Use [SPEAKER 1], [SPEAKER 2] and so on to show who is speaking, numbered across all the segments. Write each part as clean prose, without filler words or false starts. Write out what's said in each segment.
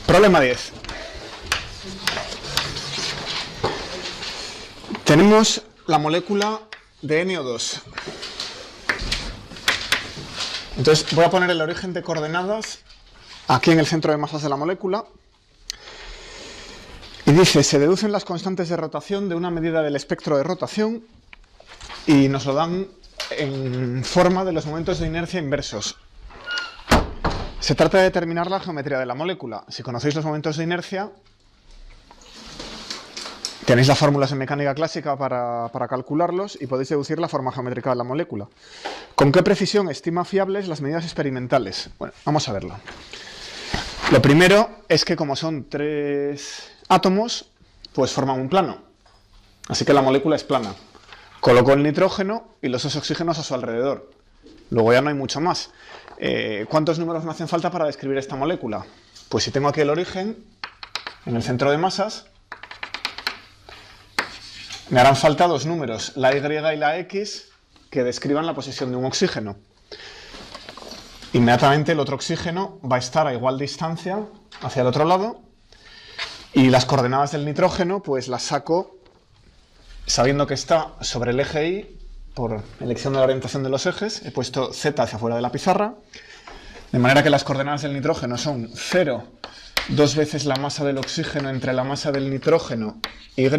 [SPEAKER 1] Problema 10. Tenemos la molécula de NO2. Entonces voy a poner el origen de coordenadas aquí en el centro de masas de la molécula. Y dice, se deducen las constantes de rotación de una medida del espectro de rotación y nos lo dan en forma de los momentos de inercia inversos. Se trata de determinar la geometría de la molécula. Si conocéis los momentos de inercia, tenéis las fórmulas en mecánica clásica para calcularlos y podéis deducir la forma geométrica de la molécula. ¿Con qué precisión estima fiables las medidas experimentales? Bueno, vamos a verlo. Lo primero es que como son 3 átomos, pues forman un plano. Así que la molécula es plana. Coloco el nitrógeno y los 2 oxígenos a su alrededor. Luego ya no hay mucho más. ¿Cuántos números me hacen falta para describir esta molécula? Pues si tengo aquí el origen, en el centro de masas, me harán falta 2 números, la Y y la X, que describan la posición de un oxígeno. Inmediatamente el otro oxígeno va a estar a igual distancia hacia el otro lado y las coordenadas del nitrógeno pues las saco sabiendo que está sobre el eje Y por elección de la orientación de los ejes. He puesto Z hacia afuera de la pizarra, de manera que las coordenadas del nitrógeno son 0, 2 veces la masa del oxígeno entre la masa del nitrógeno Y,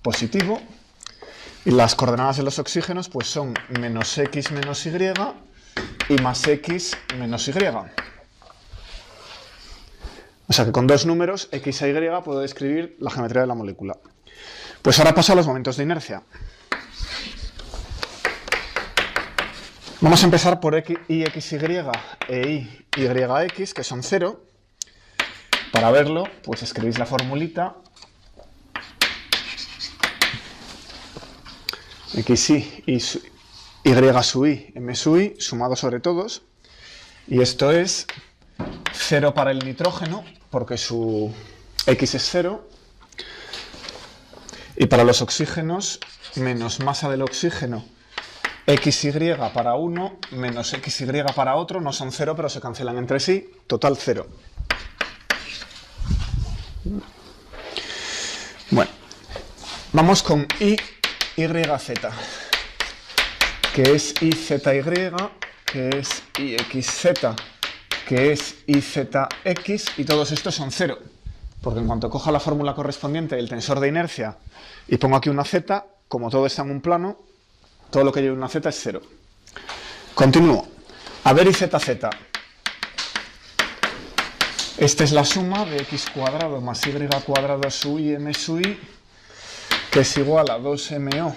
[SPEAKER 1] positivo, y las coordenadas de los oxígenos pues son menos X menos Y y más X menos Y. O sea que con 2 números, X e Y, puedo describir la geometría de la molécula. Pues ahora paso a los momentos de inercia. Vamos a empezar por IXY e IYX, que son 0. Para verlo, pues escribís la formulita XY y Y sub I, M sub I, sumado sobre todos. Y esto es 0 para el nitrógeno, porque su X es 0. Y para los oxígenos, menos masa del oxígeno, XY para uno, menos XY para otro, no son 0, pero se cancelan entre sí, total 0. Bueno, vamos con IYZ, que es IZY, que es IXZ, que es IZX, y todos estos son 0. Porque en cuanto coja la fórmula correspondiente del tensor de inercia y pongo aquí una Z, como todo está en un plano, todo lo que lleve una Z es 0. Continúo. A ver IZZ. Esta es la suma de X cuadrado más Y cuadrado sub I, M sub I, que es igual a 2MO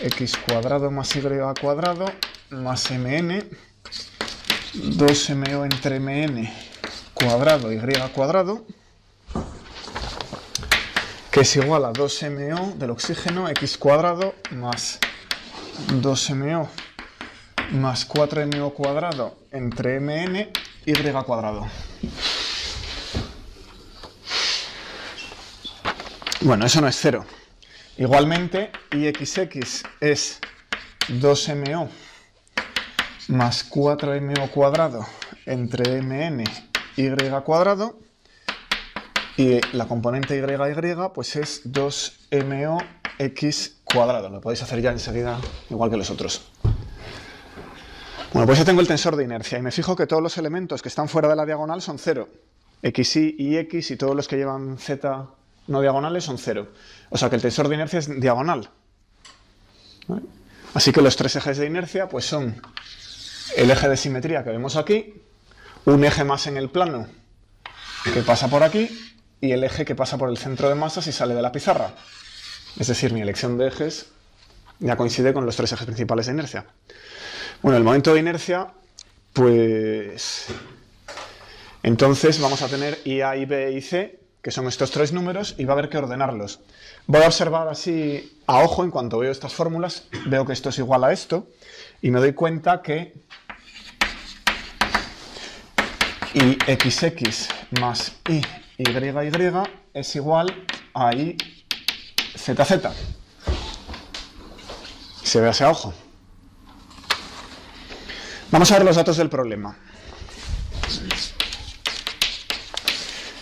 [SPEAKER 1] X cuadrado más Y cuadrado más MN, 2MO entre MN cuadrado Y cuadrado, que es igual a 2MO del oxígeno X cuadrado más 2MO más 4MO cuadrado entre MN Y cuadrado. Bueno, eso no es 0. Igualmente, IXX es 2MO más 4MO cuadrado entre MN Y cuadrado. Y la componente Y pues es 2MOX cuadrado. Lo podéis hacer ya enseguida, igual que los otros. Bueno, pues ya tengo el tensor de inercia y me fijo que todos los elementos que están fuera de la diagonal son 0. XY y X y todos los que llevan Z no diagonales son 0. O sea que el tensor de inercia es diagonal. ¿Vale? Así que los 3 ejes de inercia pues son el eje de simetría que vemos aquí, un eje más en el plano que pasa por aquí, y el eje que pasa por el centro de masas y sale de la pizarra. Es decir, mi elección de ejes ya coincide con los 3 ejes principales de inercia. Bueno, el momento de inercia, pues entonces vamos a tener IA, IB y C, que son estos 3 números, y va a haber que ordenarlos. Voy a observar así a ojo, en cuanto veo estas fórmulas, veo que esto es igual a esto, y me doy cuenta que IXX más IYY es igual a IZZ. Se ve así a ojo. Vamos a ver los datos del problema.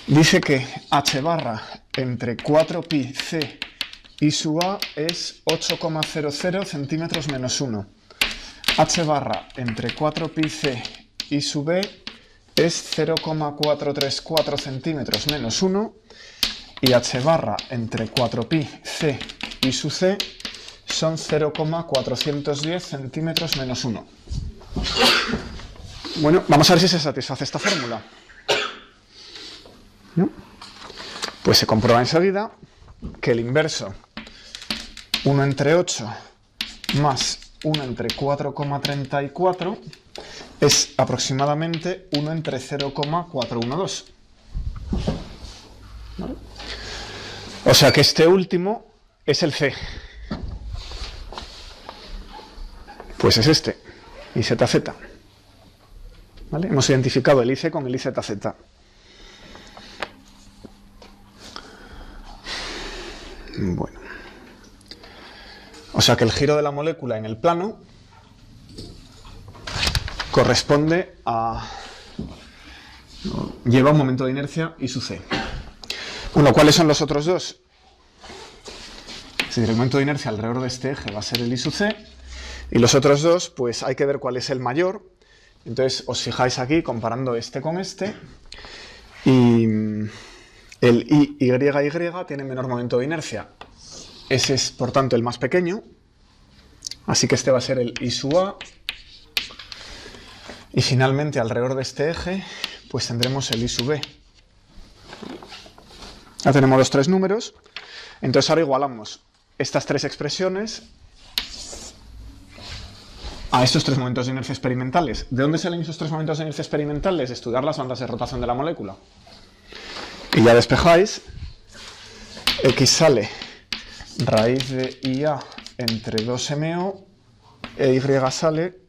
[SPEAKER 1] Dice que h barra entre 4pi c y sub a es 8,00 centímetros menos 1. H barra entre 4pi c y sub b es 0,434 centímetros menos 1. Y h barra entre 4pi c y sub c son 0,410 centímetros menos 1. Bueno, vamos a ver si se satisface esta fórmula. ¿No? Pues se comprueba enseguida que el inverso 1 entre 8 más 1 entre 4,34 es aproximadamente 1 entre 0,412. ¿Vale? O sea que este último es el C. Pues es este, IZZ. ¿Vale? Hemos identificado el IC con el IZZ. Bueno. O sea que el giro de la molécula en el plano corresponde a... lleva un momento de inercia I sub c. Bueno, ¿cuáles son los otros dos? Es decir, el momento de inercia alrededor de este eje va a ser el I sub c. Y los otros dos, pues hay que ver cuál es el mayor. Entonces os fijáis aquí comparando este con este. Y el IYY tiene menor momento de inercia. Ese es, por tanto, el más pequeño. Así que este va a ser el I sub A. Y finalmente, alrededor de este eje, pues tendremos el I sub B. Ya tenemos los tres números. Entonces ahora igualamos estas tres expresiones a estos tres momentos de inercia experimentales. ¿De dónde salen esos tres momentos de inercia experimentales? De estudiar las bandas de rotación de la molécula. Y ya despejáis. X sale raíz de IA entre 2MO e Y sale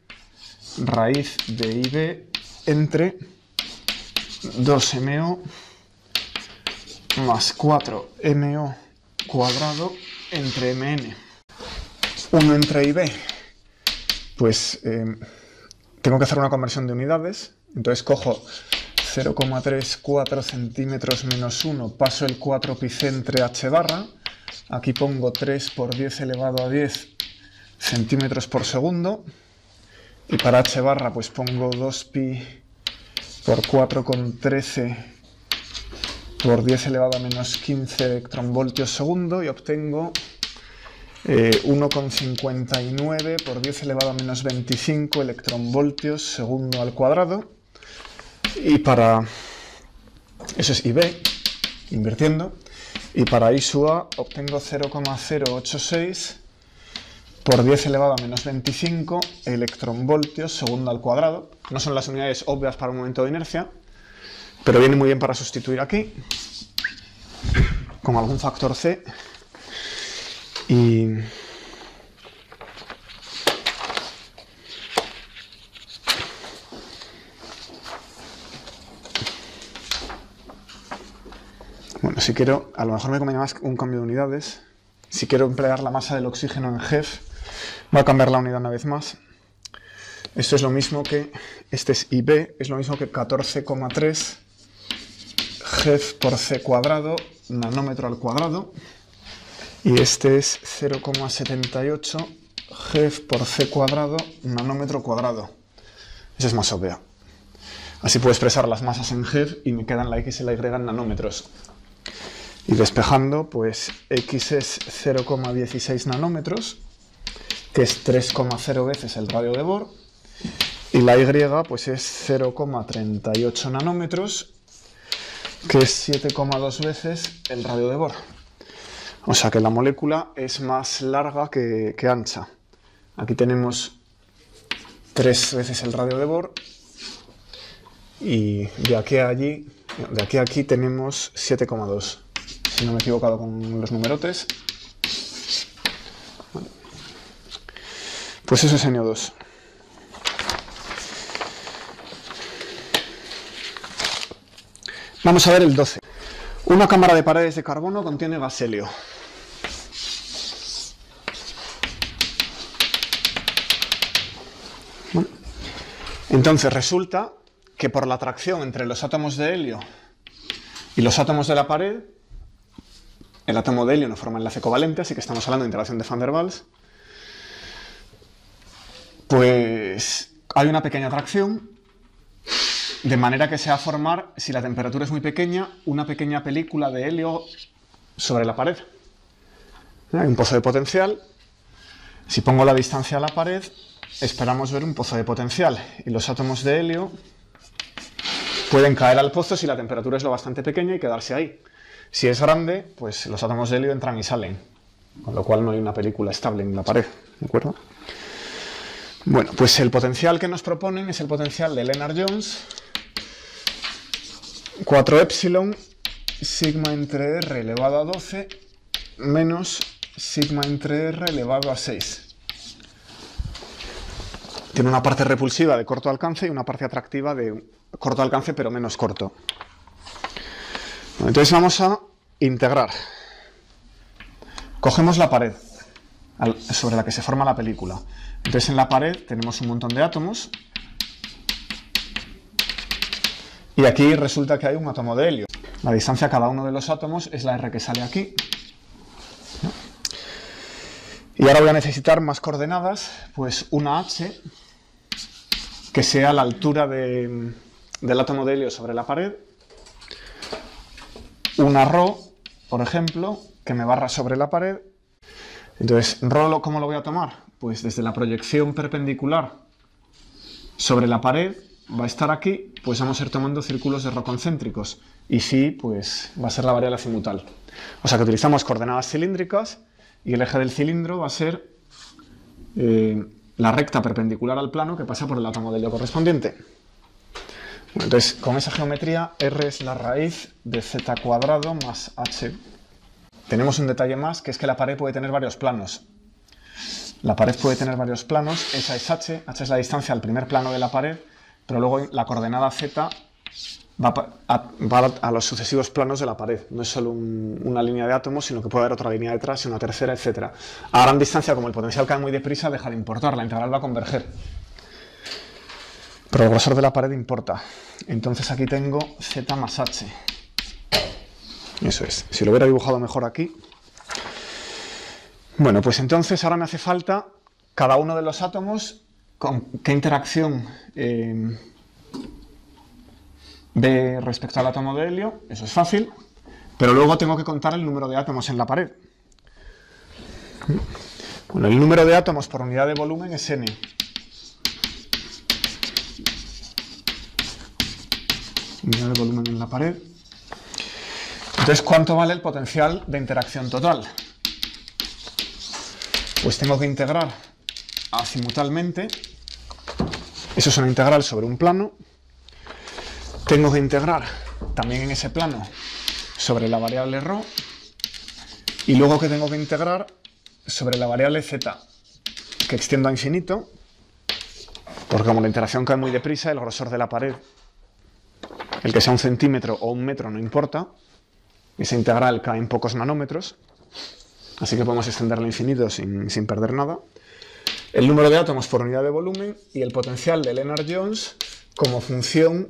[SPEAKER 1] raíz de IB entre 2MO más 4MO cuadrado entre MN. 1 entre IB. Pues tengo que hacer una conversión de unidades. Entonces cojo 0,34 centímetros menos 1, paso el 4πc entre h barra. Aquí pongo 3 por 10 elevado a 10 centímetros por segundo. Y para h barra pues pongo 2pi por 4,13 por 10 elevado a menos 15 electronvoltios segundo y obtengo 1,59 por 10 elevado a menos 25 electronvoltios segundo al cuadrado. Y para... eso es IB, invirtiendo. Y para I sub A obtengo 0,086 por 10 elevado a menos 25 electronvoltios segundo al cuadrado. No son las unidades obvias para un momento de inercia, pero viene muy bien para sustituir aquí con algún factor C. Y bueno, si quiero, a lo mejor me conviene más un cambio de unidades. Si quiero emplear la masa del oxígeno en GeV, voy a cambiar la unidad una vez más. Esto es lo mismo que, este es IB, es lo mismo que 14,3 GeV por C cuadrado, nanómetro al cuadrado. Y este es 0,78 GeV por C cuadrado, nanómetro cuadrado. Esa es más obvia. Así puedo expresar las masas en GeV y me quedan la X y la Y en nanómetros. Y despejando, pues X es 0,16 nanómetros, que es 3,0 veces el radio de Bohr. Y la Y pues es 0,38 nanómetros, que es 7,2 veces el radio de Bohr. O sea que la molécula es más larga que ancha. Aquí tenemos 3 veces el radio de Bohr y de aquí a allí, de aquí a aquí tenemos 7,2. Si no me he equivocado con los numerotes. Vale. Pues eso es NO2. Vamos a ver el 12. Una cámara de paredes de carbono contiene gas helio. Bueno. Entonces resulta que por la atracción entre los átomos de helio Y los átomos de la pared, el átomo de helio no forma enlace covalente, así que estamos hablando de interacción de Van der Waals. Pues hay una pequeña atracción, de manera que se va a formar, si la temperatura es muy pequeña, una pequeña película de helio sobre la pared. Hay un pozo de potencial. Si pongo la distancia a la pared, esperamos ver un pozo de potencial. Y los átomos de helio pueden caer al pozo si la temperatura es lo bastante pequeña y quedarse ahí. Si es grande, pues los átomos de helio entran y salen. Con lo cual no hay una película estable en la pared. ¿De acuerdo? Bueno, pues el potencial que nos proponen es el potencial de Lennard-Jones, 4 epsilon, sigma entre r elevado a 12, menos sigma entre r elevado a 6. Tiene una parte repulsiva de corto alcance y una parte atractiva de corto alcance, pero menos corto. Bueno, entonces vamos a integrar. Cogemos la pared sobre la que se forma la película. Entonces en la pared tenemos un montón de átomos y aquí resulta que hay un átomo de helio. La distancia a cada uno de los átomos es la R que sale aquí. Y ahora voy a necesitar más coordenadas, pues una H que sea la altura del átomo de helio sobre la pared, una ρ, por ejemplo, que me barra sobre la pared. Entonces, ρ, ¿cómo lo voy a tomar? Pues desde la proyección perpendicular sobre la pared va a estar aquí, pues vamos a ir tomando círculos de ρ concéntricos. Y phi, pues va a ser la variable azimutal. O sea que utilizamos coordenadas cilíndricas y el eje del cilindro va a ser la recta perpendicular al plano que pasa por el átomo de helio correspondiente. Bueno, entonces, con esa geometría, R es la raíz de z cuadrado más h. Tenemos un detalle más, que es que la pared puede tener varios planos. La pared puede tener varios planos, esa es h es la distancia al primer plano de la pared, pero luego la coordenada z va a los sucesivos planos de la pared. No es solo una línea de átomos, sino que puede haber otra línea detrás y una tercera, etc. A gran distancia, como el potencial cae muy deprisa, deja de importar, la integral va a converger. Pero el grosor de la pared importa. Entonces aquí tengo z más h. Eso es. Si lo hubiera dibujado mejor aquí. Bueno, pues entonces ahora me hace falta cada uno de los átomos, con qué interacción ve respecto al átomo de helio. Eso es fácil. Pero luego tengo que contar el número de átomos en la pared. Bueno, el número de átomos por unidad de volumen es n. Unidad de volumen en la pared. Entonces, ¿cuánto vale el potencial de interacción total? Pues tengo que integrar azimutalmente. Eso es una integral sobre un plano. Tengo que integrar también en ese plano sobre la variable ρ. Y luego que tengo que integrar sobre la variable z, que extiendo a infinito, porque como la interacción cae muy deprisa, el grosor de la pared, el que sea 1 centímetro o 1 metro, no importa. Esa integral cae en pocos nanómetros, así que podemos extenderla a infinito sin perder nada. El número de átomos por unidad de volumen y el potencial de Lennard-Jones como función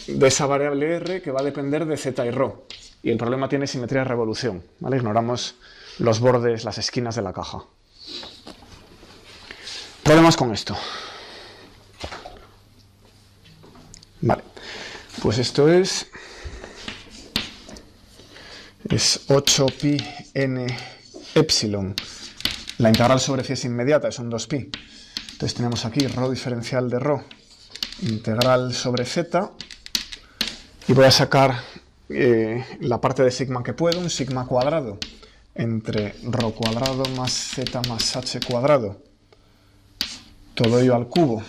[SPEAKER 1] de esa variable R que va a depender de z y ρ. Y el problema tiene simetría de revolución, ¿vale? Ignoramos los bordes, las esquinas de la caja. Problemas con esto. Vale, pues esto es 8pi n epsilon. La integral sobre phi es inmediata, es un 2pi. Entonces tenemos aquí ρ diferencial de ρ, integral sobre z, y voy a sacar la parte de sigma que puedo, un sigma cuadrado, entre ρ cuadrado más z más h cuadrado, todo ello al cubo,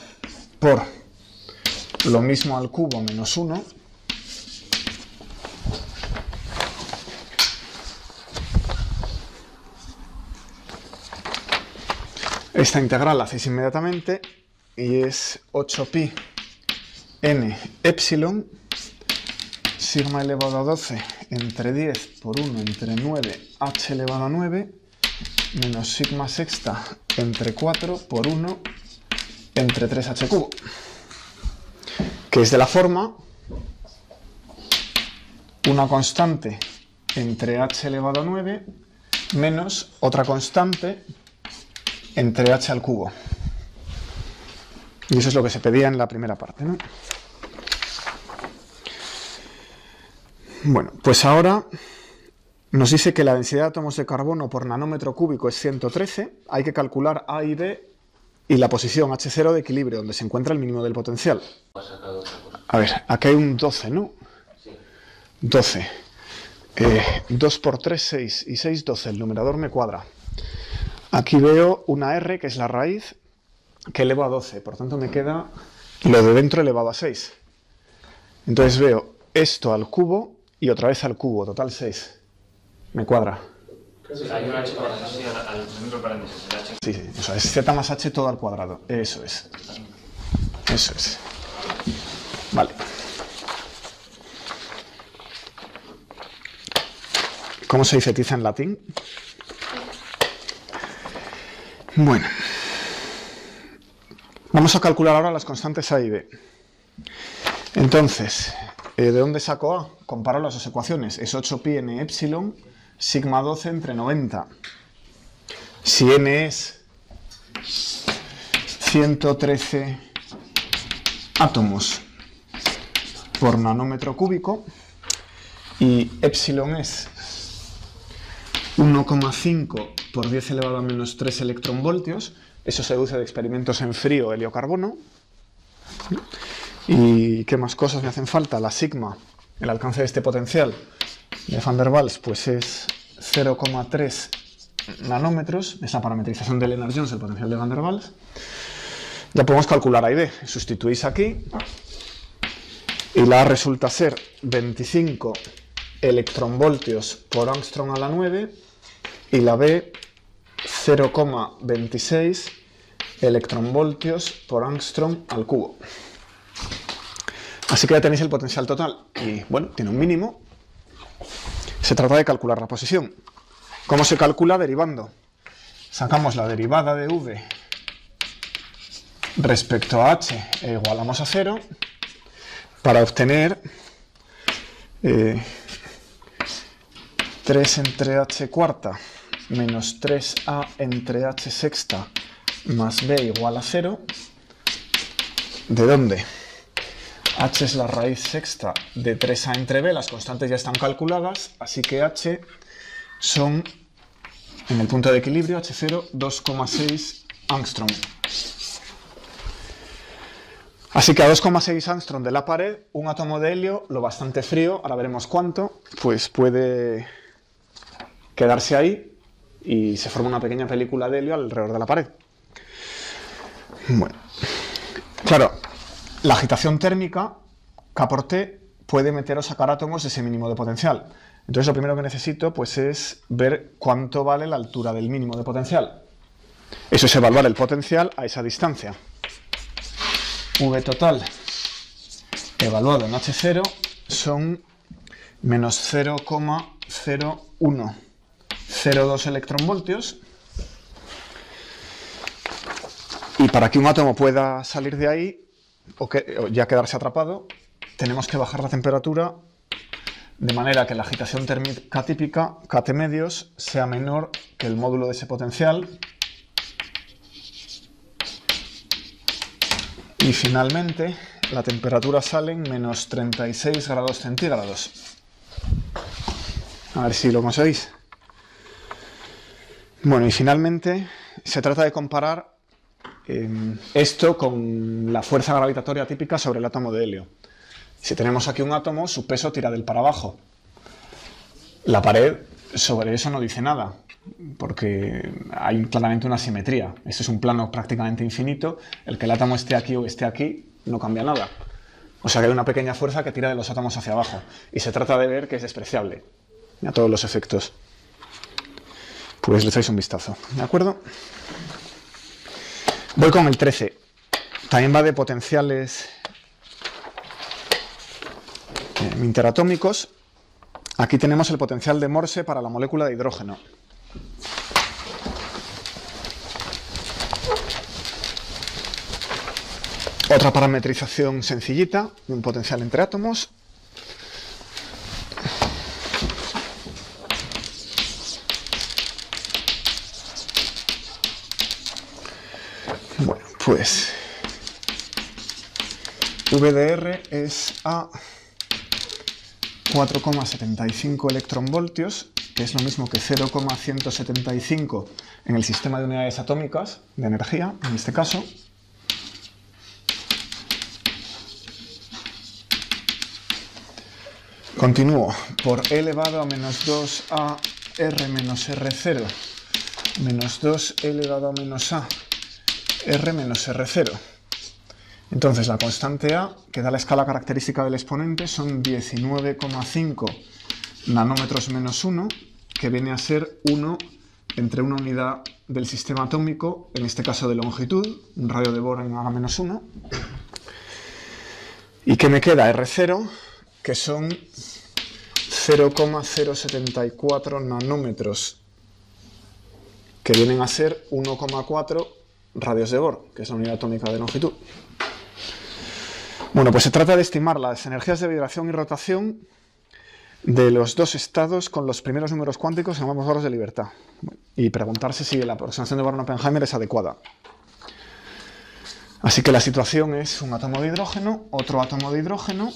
[SPEAKER 1] por lo mismo al cubo menos 1, esta integral la hacéis inmediatamente y es 8pi n epsilon, sigma elevado a 12 entre 10 por 1 entre 9 h elevado a 9 menos sigma sexta entre 4 por 1 entre 3h cubo, que es de la forma una constante entre h elevado a 9 menos otra constante entre h al cubo. Y eso es lo que se pedía en la primera parte, ¿no? Bueno, pues ahora nos dice que la densidad de átomos de carbono por nanómetro cúbico es 113. Hay que calcular A y B y la posición H0 de equilibrio, donde se encuentra el mínimo del potencial. A ver, aquí hay un 12, ¿no? 12. 2 por 3, 6. Y 6, 12. El numerador me cuadra. Aquí veo una R, que es la raíz, que eleva a 12. Por tanto, me queda lo de dentro elevado a 6. Entonces veo esto al cubo y otra vez al cubo. Total 6. Me cuadra.
[SPEAKER 2] Hay un h paréntesis al miembro paréntesis.
[SPEAKER 1] Sí, sí. O sea, es z más h todo al cuadrado. Eso es. Eso es. Vale. ¿Cómo se dice tiza en latín? Bueno. Vamos a calcular ahora las constantes A y B. Entonces, ¿de dónde saco A? Comparo las dos ecuaciones. Es 8pi n epsilon, sigma 12 entre 90. Si n es 113 átomos por nanómetro cúbico y epsilon es 1,5 por 10 elevado a menos 3 electronvoltios, eso se deduce de experimentos en frío helio-carbono. ¿Y qué más cosas me hacen falta? La sigma, el alcance de este potencial de Van der Waals, pues es 0,3 nanómetros, es la parametrización de Lennard-Jones, el potencial de Van der Waals. Ya podemos calcular A y B. Sustituís aquí y la A resulta ser 25 electronvoltios por ángstrom a la 9 y la B 0,26 electronvoltios por ángstrom al cubo. Así que ya tenéis el potencial total y bueno, tiene un mínimo. Se trata de calcular la posición. ¿Cómo se calcula? Derivando. Sacamos la derivada de V respecto a H e igualamos a 0 para obtener 3 entre H cuarta menos 3A entre H sexta más B igual a 0. ¿De dónde? H es la raíz sexta de 3A entre B, las constantes ya están calculadas, así que H son, en el punto de equilibrio, H0, 2,6 ángstrom. Así que a 2,6 ángstrom de la pared, un átomo de helio, lo bastante frío, ahora veremos cuánto, pues puede quedarse ahí y se forma una pequeña película de helio alrededor de la pared. Bueno, claro, la agitación térmica, K por T, puede meter o sacar átomos de ese mínimo de potencial. Entonces lo primero que necesito pues, es ver cuánto vale la altura del mínimo de potencial. Eso es evaluar el potencial a esa distancia. V total evaluado en H0 son menos 0,0102 electronvoltios. Y para que un átomo pueda salir de ahí, o ya quedarse atrapado, tenemos que bajar la temperatura de manera que la agitación térmica típica, Kt medios, sea menor que el módulo de ese potencial. Y finalmente, la temperatura sale en menos 36 grados centígrados. A ver si lo conseguís. Bueno, y finalmente se trata de comparar esto con la fuerza gravitatoria típica sobre el átomo de helio. Si tenemos aquí un átomo, su peso tira del para abajo. La pared sobre eso no dice nada, porque hay claramente una simetría. Este es un plano prácticamente infinito. El que el átomo esté aquí o esté aquí no cambia nada. O sea que hay una pequeña fuerza que tira de los átomos hacia abajo. Y se trata de ver que es despreciable a todos los efectos. Pues le echáis un vistazo, ¿de acuerdo? Voy con el 13. También va de potenciales interatómicos. Aquí tenemos el potencial de Morse para la molécula de hidrógeno. Otra parametrización sencillita de un potencial entre átomos. pues VDR es a 4,75 electronvoltios, que es lo mismo que 0,175 en el sistema de unidades atómicas de energía, en este caso. Continúo por e elevado a menos 2 a R menos R0 menos 2 elevado a menos a R menos R0. Entonces la constante A, que da la escala característica del exponente, son 19,5 nanómetros menos 1, que viene a ser 1 entre una unidad del sistema atómico, en este caso de longitud, un radio de Bohr en A menos 1. ¿Y qué me queda? R0, que son 0,074 nanómetros, que vienen a ser 1,4 radios de Bohr, que es la unidad atómica de longitud. Bueno, pues se trata de estimar las energías de vibración y rotación de los dos estados con los primeros números cuánticos en ambos grados de libertad y preguntarse si la aproximación de Born-Oppenheimer es adecuada. Así que la situación es un átomo de hidrógeno, otro átomo de hidrógeno,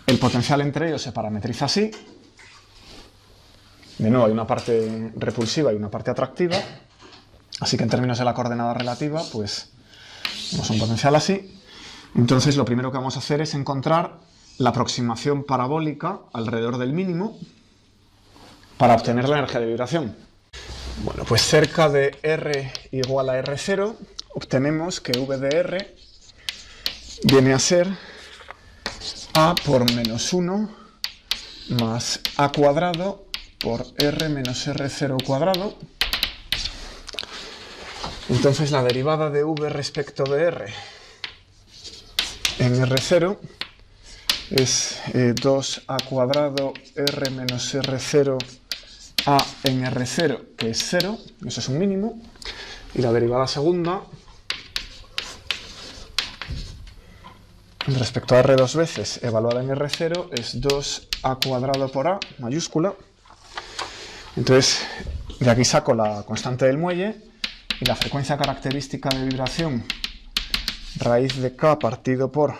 [SPEAKER 1] el potencial entre ellos se parametriza así. De nuevo hay una parte repulsiva y una parte atractiva, así que en términos de la coordenada relativa, pues tenemos un potencial así. Entonces lo primero que vamos a hacer es encontrar la aproximación parabólica alrededor del mínimo para obtener la energía de vibración. Bueno, pues cerca de R igual a R0 obtenemos que V de R viene a ser A por menos 1 más A cuadrado por R menos R0 cuadrado. Entonces la derivada de V respecto de R en R0 es 2A cuadrado R menos R0 A en R0, que es 0, eso es un mínimo, y la derivada segunda respecto a R dos veces evaluada en R0 es 2A cuadrado por A mayúscula. Entonces de aquí saco la constante del muelle y la frecuencia característica de vibración raíz de K partido por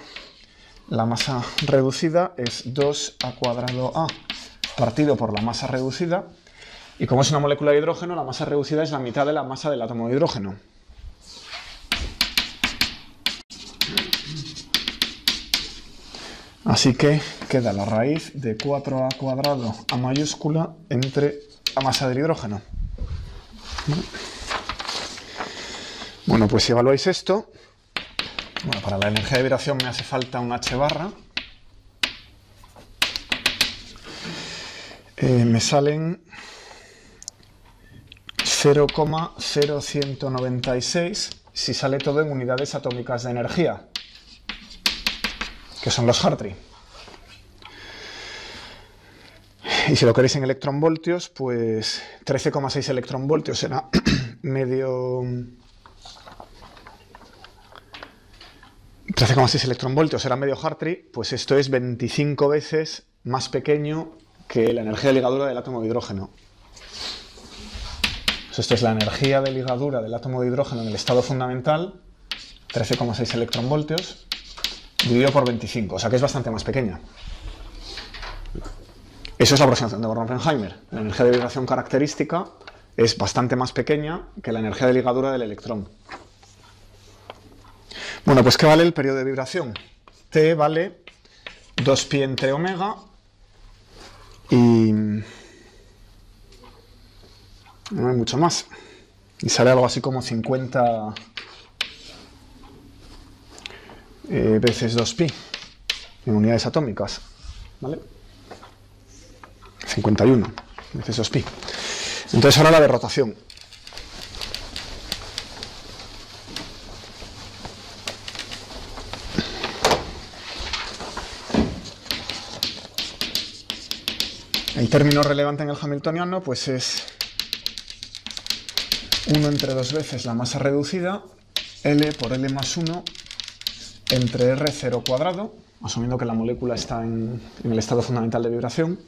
[SPEAKER 1] la masa reducida es 2A cuadrado A partido por la masa reducida, y como es una molécula de hidrógeno, la masa reducida es la mitad de la masa del átomo de hidrógeno. Así que queda la raíz de 4A cuadrado A mayúscula entre la masa del hidrógeno. Bueno, pues si evaluáis esto, bueno, para la energía de vibración me hace falta un H barra. Me salen 0,0196 si sale todo en unidades atómicas de energía, que son los Hartree. Y si lo queréis en electronvoltios, pues 13,6 electronvoltios será medio... 13,6 electronvoltios era medio Hartree, pues esto es 25 veces más pequeño que la energía de ligadura del átomo de hidrógeno. Pues esto es la energía de ligadura del átomo de hidrógeno en el estado fundamental, 13,6 electronvoltios, dividido por 25, o sea que es bastante más pequeña. Eso es la aproximación de Born-Oppenheimer. La energía de vibración característica es bastante más pequeña que la energía de ligadura del electrón. Bueno, pues ¿qué vale el periodo de vibración? T vale 2pi entre omega y no hay mucho más. Y sale algo así como 50 veces 2pi en unidades atómicas, ¿vale? 51 veces 2pi. Entonces ahora la de rotación. El término relevante en el hamiltoniano pues es 1 entre 2 veces la masa reducida, L por L más 1 entre R0 cuadrado, asumiendo que la molécula está en el estado fundamental de vibración,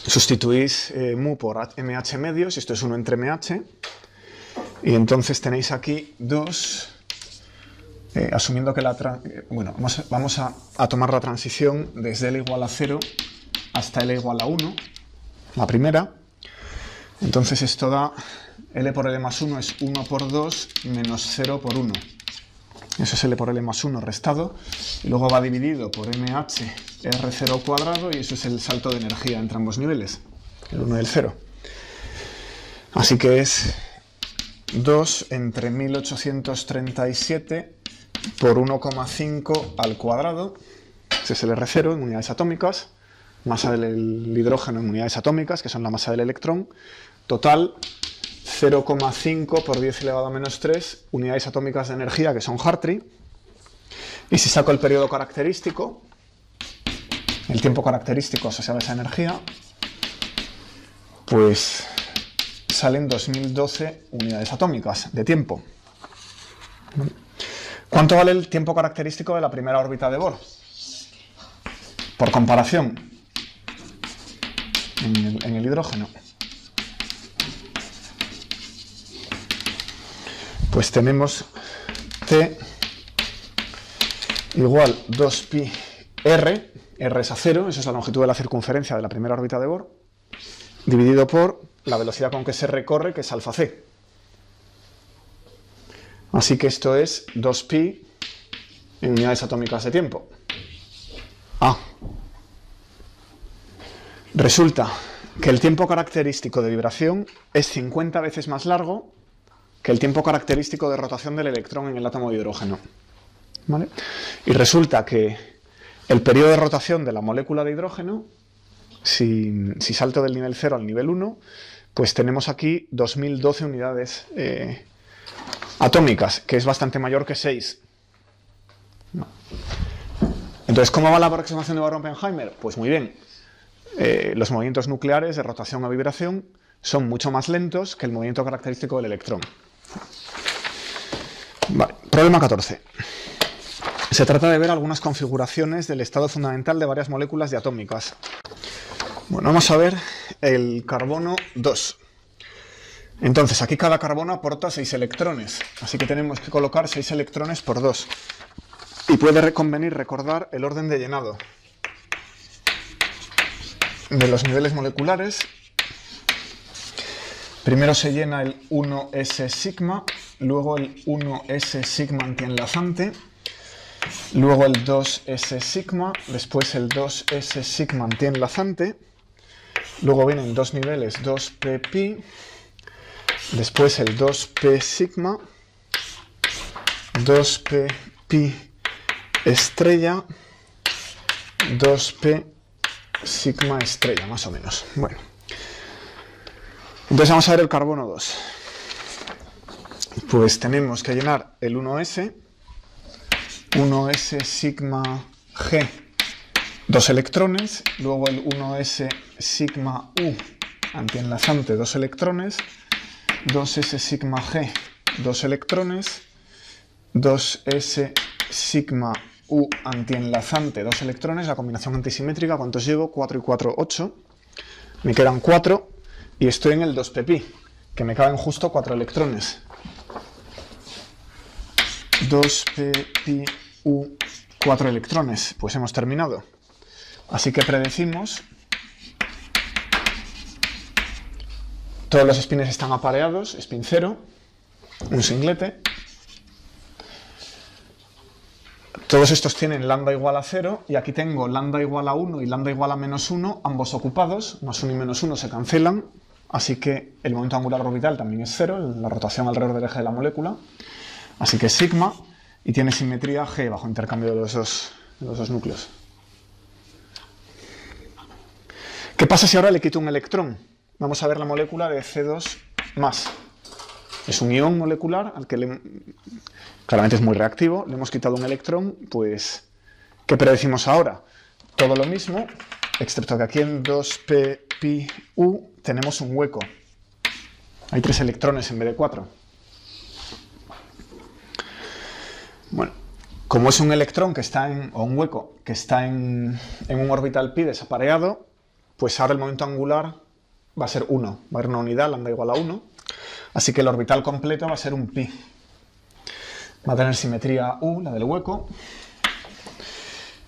[SPEAKER 1] sustituís mu por mh medios, y esto es 1 entre mh, y entonces tenéis aquí 2, asumiendo que bueno, vamos a tomar la transición desde L igual a 0 hasta L igual a 1, la primera. Entonces esto da L por L más 1 es 1 por 2 menos 0 por 1. Eso es L por L más 1 restado, y luego va dividido por MH R0 cuadrado, y eso es el salto de energía entre ambos niveles, el 1 y el 0. Así que es 2 entre 1837 por 1,5 al cuadrado, ese es el R0 en unidades atómicas, masa del hidrógeno en unidades atómicas, que son la masa del electrón, total 0,5 por 10 elevado a menos 3 unidades atómicas de energía, que son Hartree. Y si saco el periodo característico, el tiempo característico asociado a esa energía, pues salen 2012 unidades atómicas de tiempo. ¿Cuánto vale el tiempo característico de la primera órbita de Bohr? Por comparación, en el hidrógeno. Pues tenemos T igual 2pi r, r es a 0, esa es la longitud de la circunferencia de la primera órbita de Bohr, dividido por la velocidad con que se recorre, que es alfa c. Así que esto es 2pi en unidades atómicas de tiempo. Resulta que el tiempo característico de vibración es 50 veces más largo que el tiempo característico de rotación del electrón en el átomo de hidrógeno. ¿Vale? Y resulta que el periodo de rotación de la molécula de hidrógeno, si salto del nivel 0 al nivel 1, pues tenemos aquí 2012 unidades atómicas, que es bastante mayor que 6. Entonces, ¿cómo va la aproximación de Bohr-Oppenheimer? Pues muy bien. Los movimientos nucleares de rotación a vibración son mucho más lentos que el movimiento característico del electrón. Vale, problema 14. Se trata de ver algunas configuraciones del estado fundamental de varias moléculas diatómicas. Bueno, vamos a ver el carbono 2. Entonces, aquí cada carbono aporta 6 electrones, así que tenemos que colocar 6 electrones por 2. Y puede convenir recordar el orden de llenado de los niveles moleculares. Primero se llena el 1s sigma, luego el 1s sigma antienlazante, luego el 2s sigma, después el 2s sigma antienlazante, luego vienen dos niveles 2p pi, después el 2p sigma, 2p pi estrella, 2p sigma estrella, más o menos. Bueno, entonces vamos a ver el carbono 2. Pues tenemos que llenar el 1s sigma g, 2 electrones, luego el 1s sigma u antienlazante, 2 electrones, 2s sigma g, 2 electrones, 2s sigma u antienlazante, 2 electrones, la combinación antisimétrica, ¿cuántos llevo? 4 y 4, 8. Me quedan 4 y estoy en el 2p pi, que me caben justo 4 electrones. 2p pi u 4 electrones, pues hemos terminado. Así que predecimos, todos los spins están apareados, spin 0, un singlete. Todos estos tienen lambda igual a 0, y aquí tengo lambda igual a 1 y lambda igual a menos 1, ambos ocupados, más 1 y menos 1 se cancelan, así que el momento angular orbital también es 0, la rotación alrededor del eje de la molécula, así que es sigma, y tiene simetría G bajo intercambio de los dos núcleos. ¿Qué pasa si ahora le quito un electrón? Vamos a ver la molécula de C2+. Es un ion molecular al que claramente es muy reactivo, le hemos quitado un electrón, pues ¿qué predecimos ahora? Todo lo mismo, excepto que aquí en 2p pi u tenemos un hueco. Hay 3 electrones en vez de 4. Bueno, como es un electrón que está o un hueco que está en un orbital pi desapareado, pues ahora el momento angular va a ser 1. Va a haber una unidad, lambda igual a 1. Así que el orbital completo va a ser un pi. Va a tener simetría U, la del hueco.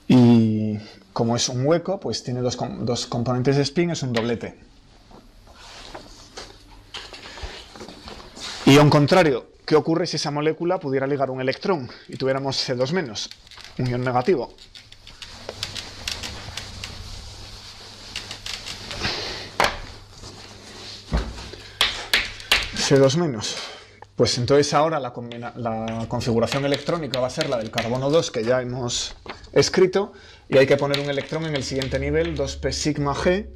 [SPEAKER 1] Y como es un hueco, pues tiene dos componentes de spin, es un doblete. Ion contrario, ¿qué ocurre si esa molécula pudiera ligar un electrón y tuviéramos C2-, un ion negativo? C2-. Pues entonces ahora la configuración electrónica va a ser la del carbono 2 que ya hemos escrito y hay que poner un electrón en el siguiente nivel, 2p sigma g,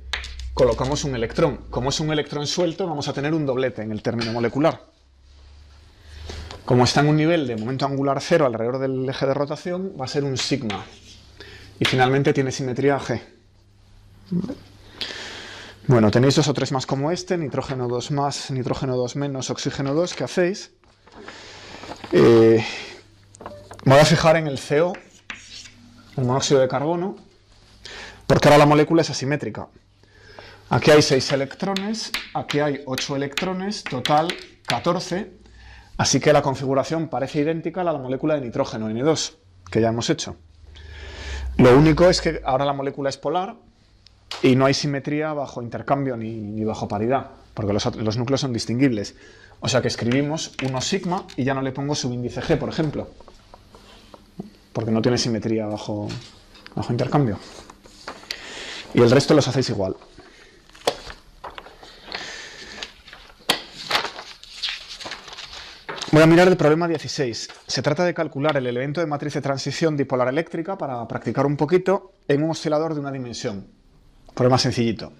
[SPEAKER 1] colocamos un electrón. Como es un electrón suelto, vamos a tener un doblete en el término molecular. Como está en un nivel de momento angular 0 alrededor del eje de rotación, va a ser un sigma. Y finalmente tiene simetría G. Bueno, tenéis 2 o 3 más como este, nitrógeno 2 más, nitrógeno 2 menos, oxígeno 2, ¿qué hacéis? Me voy a fijar en el CO, el monóxido de carbono, porque ahora la molécula es asimétrica. Aquí hay 6 electrones, aquí hay 8 electrones, total 14, así que la configuración parece idéntica a la molécula de nitrógeno, N2, que ya hemos hecho. Lo único es que ahora la molécula es polar, y no hay simetría bajo intercambio ni bajo paridad, porque los núcleos son distinguibles. O sea que escribimos 1 sigma y ya no le pongo subíndice G, por ejemplo, porque no tiene simetría bajo intercambio. Y el resto los hacéis igual. Voy a mirar el problema 16. Se trata de calcular el elemento de matriz de transición dipolar eléctrica para practicar un poquito en un oscilador de una dimensión. Problema sencillito.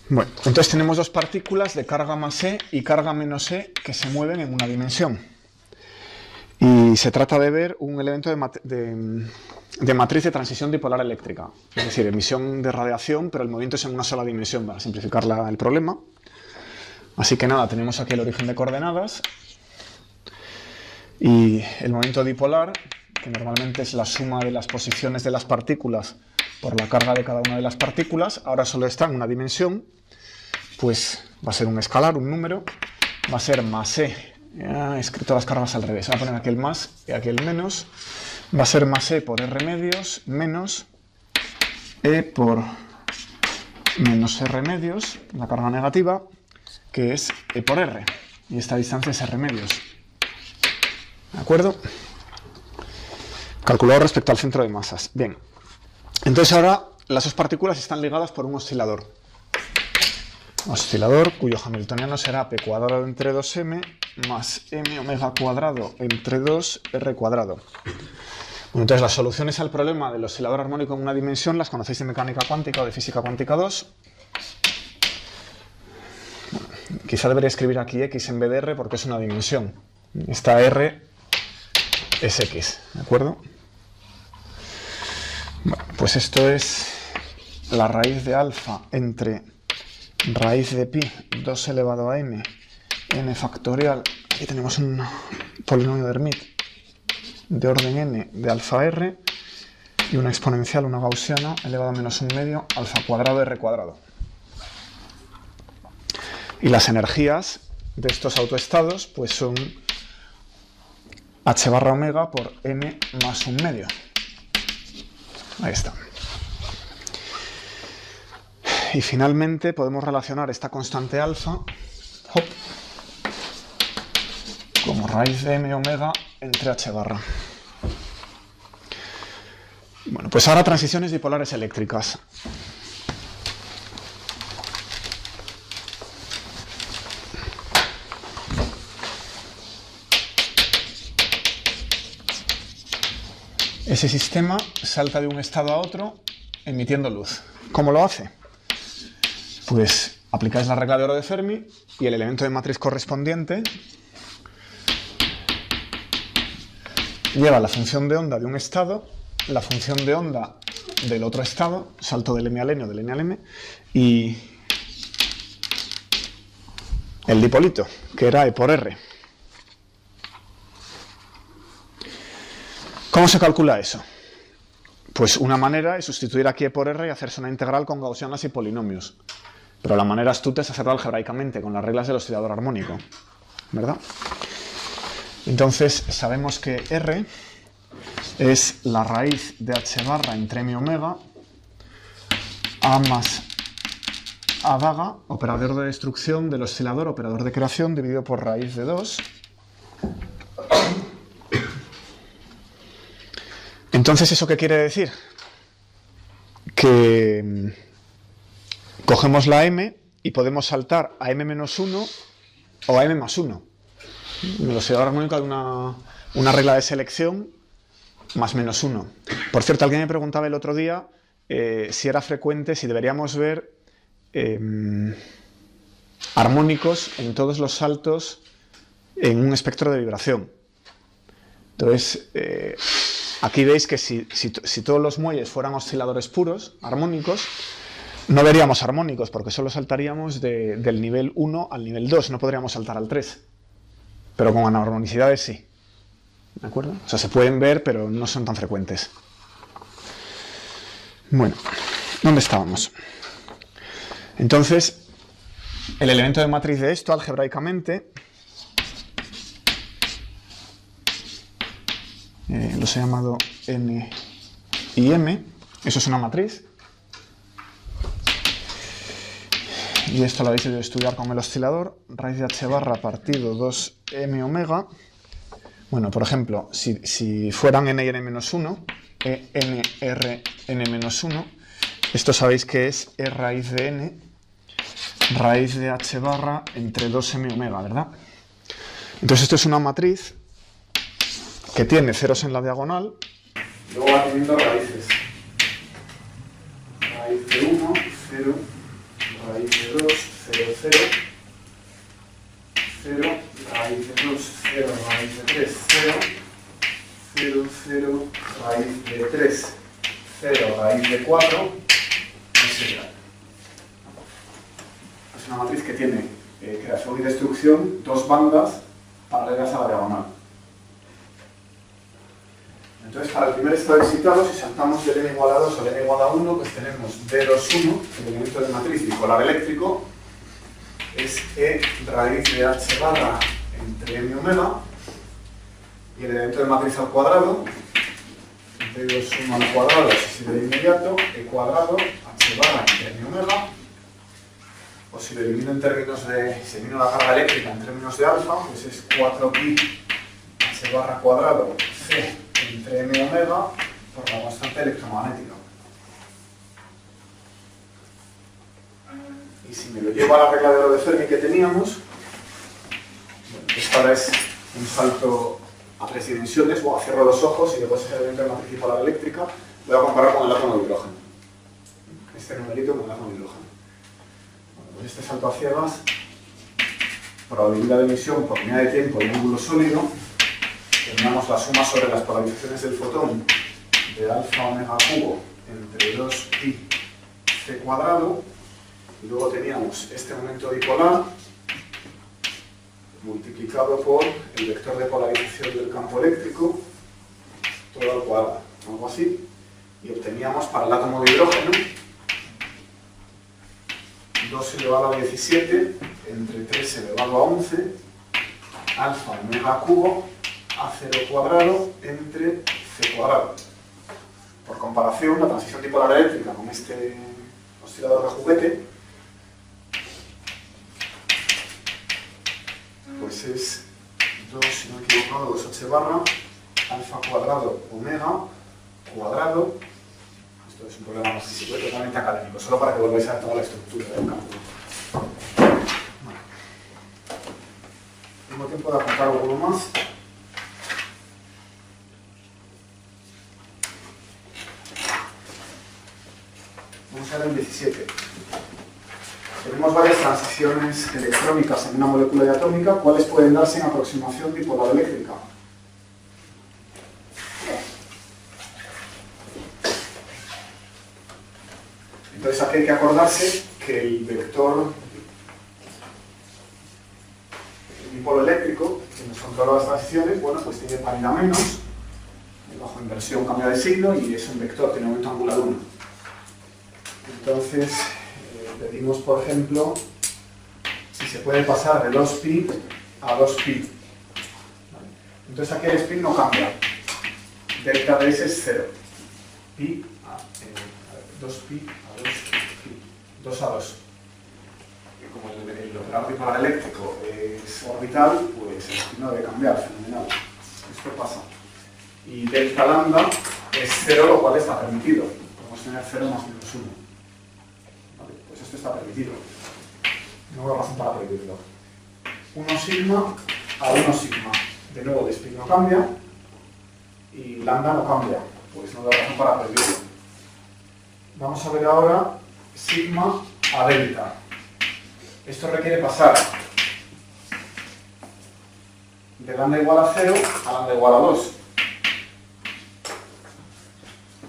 [SPEAKER 1] Bueno, entonces tenemos dos partículas de carga más e y carga menos e que se mueven en una dimensión. Y se trata de ver un elemento de matriz de transición dipolar eléctrica, es decir, emisión de radiación, pero el movimiento es en una sola dimensión, para simplificar el problema. Así que nada, tenemos aquí el origen de coordenadas y el momento dipolar, que normalmente es la suma de las posiciones de las partículas por la carga de cada una de las partículas, ahora solo está en una dimensión, pues va a ser un escalar, un número, va a ser más e. He escrito las cargas al revés, voy a poner aquí el más y aquí el menos. Va a ser más e por r medios menos e por menos r medios, la carga negativa, que es e por r. Y esta distancia es r medios. ¿De acuerdo? Calculado respecto al centro de masas. Bien. Entonces ahora las dos partículas están ligadas por un oscilador. Oscilador cuyo hamiltoniano será p cuadrado entre 2m más m omega cuadrado entre 2r cuadrado. Bueno, entonces las soluciones al problema del oscilador armónico en una dimensión las conocéis de mecánica cuántica o de física cuántica 2. Bueno, quizá debería escribir aquí x en vez de r porque es una dimensión. Esta r es x, ¿de acuerdo? Bueno, pues esto es la raíz de alfa entre raíz de pi 2 elevado a n, n factorial. Aquí tenemos un polinomio de Hermite de orden n de alfa r y una exponencial, una gaussiana, elevado a menos un medio, alfa cuadrado r cuadrado. Y las energías de estos autoestados pues son h barra omega por n más un medio. Ahí está. Y finalmente podemos relacionar esta constante alfa como raíz de m omega entre h barra. Bueno, pues ahora transiciones dipolares eléctricas. Ese sistema salta de un estado a otro emitiendo luz. ¿Cómo lo hace? Pues aplicáis la regla de oro de Fermi y el elemento de matriz correspondiente lleva la función de onda de un estado, la función de onda del otro estado, salto del M al N o del N al M, y el dipolito, que era E por R. ¿Cómo se calcula eso? Pues una manera es sustituir aquí E por R y hacerse una integral con gaussianas y polinomios. Pero la manera astuta es hacerlo algebraicamente, con las reglas del oscilador armónico, ¿verdad? Entonces, sabemos que R es la raíz de h barra entre m omega A más A daga, operador de destrucción del oscilador, operador de creación, dividido por raíz de 2. Entonces, ¿eso qué quiere decir? Que cogemos la m y podemos saltar a m menos 1 o a m más 1. En el oscilador armónico hay una regla de selección más menos 1. Por cierto, alguien me preguntaba el otro día si era frecuente, si deberíamos ver armónicos en todos los saltos en un espectro de vibración. Entonces, aquí veis que si todos los muelles fueran osciladores puros, armónicos, no veríamos armónicos porque solo saltaríamos del nivel 1 al nivel 2, no podríamos saltar al 3. Pero con anarmonicidades sí. ¿De acuerdo? O sea, se pueden ver, pero no son tan frecuentes. Bueno, ¿dónde estábamos? Entonces, el elemento de matriz de esto, algebraicamente, los he llamado N y M. Eso es una matriz. Y esto lo habéis ido a estudiar con el oscilador. Raíz de h barra partido 2m omega. Bueno, por ejemplo, si fueran n y n menos 1, n, r, n menos 1, esto sabéis que es e raíz de n, raíz de h barra entre 2m omega, ¿verdad? Entonces esto es una matriz que tiene ceros en la diagonal, luego va teniendo raíces. Raíz de 1, 0, raíz de 2, 0, 0, 0, raíz de 2, 0, raíz de 3, 0, 0, 0, raíz de 3, 0, raíz de 4, etc. Es una matriz que tiene creación y destrucción, dos bandas paralelas a la diagonal. Entonces, para el primer estado excitado, si saltamos del n igual a 2 al n igual a 1, pues tenemos D2, 1, el elemento de matriz bipolar eléctrico, es E raíz de h barra entre m omega, y el elemento de matriz al cuadrado, D2, 1 al cuadrado, si de inmediato, E cuadrado, h barra entre m omega, o si lo elimino en términos de, si elimino la carga eléctrica en términos de alfa, pues es 4pi h barra cuadrado, C entre m omega por la constante electromagnética. Y si me lo llevo a la regla de oro de Fermi que teníamos, bueno, esta ahora es un salto a 3 dimensiones, cierro los ojos y después es el elemento de matriz bipolar eléctrica, voy a comparar con el átomo de hidrógeno. Este numerito con el átomo de hidrógeno. Bueno, pues este salto a ciegas, probabilidad de emisión por unidad de tiempo y ángulo sólido, teníamos la suma sobre las polarizaciones del fotón de alfa omega cubo entre 2pi c cuadrado, y luego teníamos este momento dipolar multiplicado por el vector de polarización del campo eléctrico, todo al cuadrado, algo así, y obteníamos para el átomo de hidrógeno 2 elevado a 17 entre 3 elevado a 11 alfa omega cubo A0 cuadrado entre C cuadrado. Por comparación, la transición dipolar eléctrica con este oscilador de juguete pues es 2, si no me equivoco, 2h barra alfa cuadrado omega cuadrado. Esto es un problema más físico, totalmente académico, solo para que volváis a ver toda la estructura del campo. Bueno. Tengo tiempo de apuntar alguno más. Vamos a ver el 17. Tenemos varias transiciones electrónicas en una molécula diatómica. ¿Cuáles pueden darse en aproximación dipolar eléctrica? Entonces aquí hay que acordarse que el vector dipolo eléctrico, que nos controla las transiciones, bueno, pues tiene paridad menos, bajo inversión cambia de signo y es un vector, tiene momento angular 1. Entonces, pedimos, por ejemplo, si se puede pasar de 2pi a 2pi. ¿Vale? Entonces aquí el spin no cambia. Delta de S es 0. Pi a 2pi a 2pi. 2 a 2. Y como el operador dipolar eléctrico es orbital, pues el spin no debe cambiar, fenomenal. Esto pasa. Y delta lambda es 0, lo cual está permitido. Podemos tener 0 más menos 1. ¿Vale? Pues esto está permitido. No habrá razón para prohibirlo. 1 sigma a 1 sigma. De nuevo, el spin no cambia. Y lambda no cambia. Pues no habrá razón para prohibirlo. Vamos a ver ahora sigma a delta. Esto requiere pasar de lambda igual a 0 a lambda igual a 2.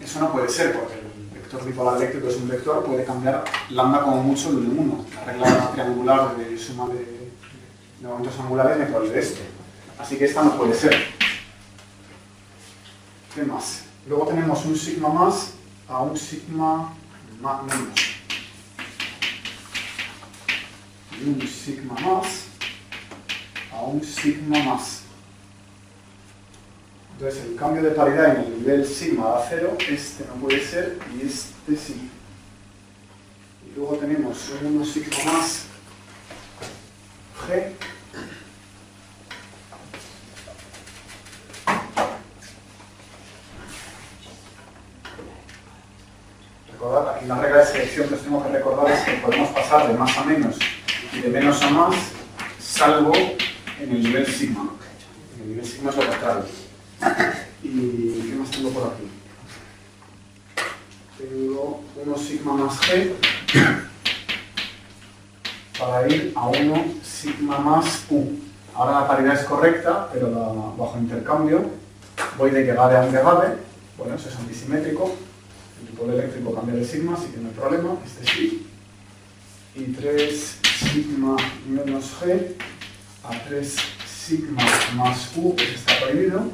[SPEAKER 1] Eso no puede ser, porque el vector dipolar eléctrico es un vector, puede cambiar lambda como mucho de 1 en 1. La regla triangular de suma de momentos angulares me prohíbe esto. Así que esta no puede ser. ¿Qué más? Luego tenemos un sigma más a un sigma menos. Y un sigma más a un sigma más. Entonces el cambio de paridad en el nivel sigma da 0, este no puede ser y este sí. Y luego tenemos un 1 sigma más G recordad, aquí la regla de selección que os tengo que recordar es que podemos pasar de más a menos y de menos a más, salvo en el nivel sigma. En el nivel sigma es lo contrario. ¿Y qué más tengo por aquí? Tengo 1 sigma más G para ir a 1 sigma más U. Ahora la paridad es correcta, pero bajo intercambio voy de llegada a un llegada. Bueno, eso es antisimétrico. El dipolo eléctrico cambia de sigma, así que no hay problema. Este sí. Y 3 sigma menos G a 3 sigma más U, que está prohibido.